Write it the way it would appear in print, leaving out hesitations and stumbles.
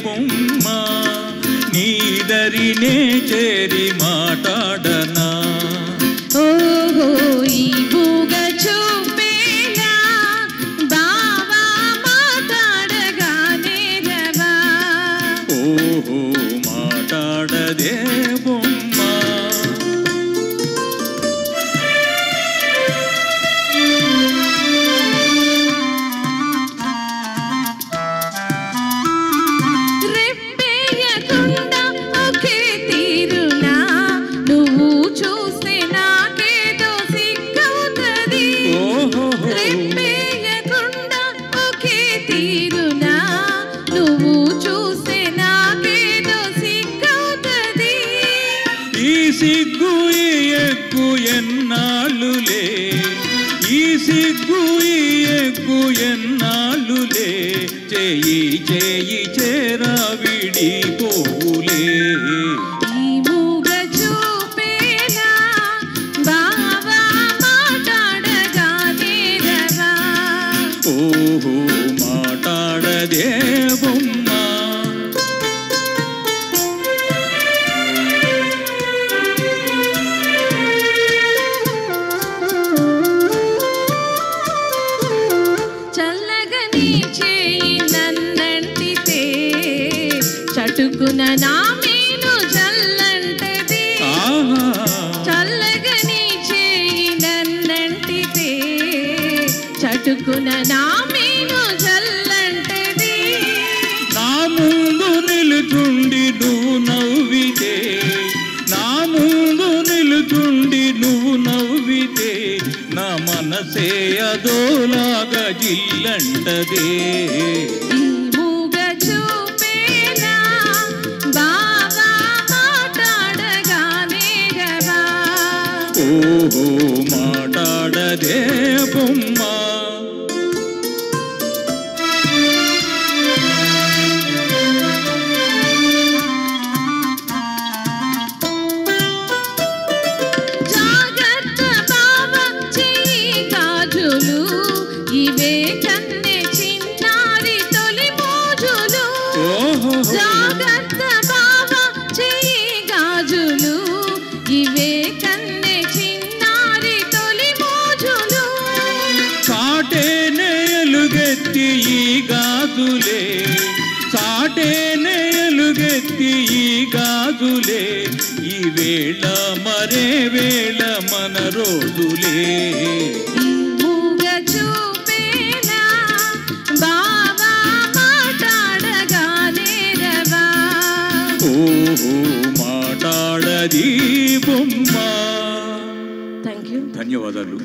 బొమ్మ నీదరినే చేరి మాట్లాడనా ఓహో ఈ బూగ చూపేనా బావా మాట్లాడగానే రవా ఓహో మాట్లాడదే బొమ్మ సిగ్గు ఎగ్గు ఎన్నాళ్ళులే ఈ సిగ్గు ఎగ్గు ఎన్నాళ్ళులే చేయి చేయి చేరా విడిపోవులే ఈ మూగ చూపేనా బావా మాట్లాడగానే రవా ఓహో మాట్లాడదే బొమ్మ చటుకున నా మేలు జల్లంటది చల్లగని చేయి నన్నంటితే చటుకున నా మేలు జల్లంటది నా ముందు నిలుచుండి నువ్వు నవ్వితే నా ముందు నిలుచుండి నువ్వు నవ్వితే నా మనసే అదోలాగా జిల్లంటదే ఓహో మాట్లాడదే బొమ్మ జాగ్రత్త బావ చెయ్యి గాజులు ఇవే కన్నె చిన్నారి తొలి మోజులు జాగ్రత్త బావ చెయ్యి గాజులు ఇవే కన్నె చిన్నారి తొలి మోజులు సాటేనే ఎలుగెత్తి ఈ గాజులే సాటేనే ఎలుగెత్తి ఈ గాజులే ఈ వేళ మరే వేళ మన రోజులే మూగ చూపేనా బావా మాట్లాడగానే రవా ఓహో మాట్లాడది బొమ్మ థ్యాంక్ యూ ధన్యవాదాలు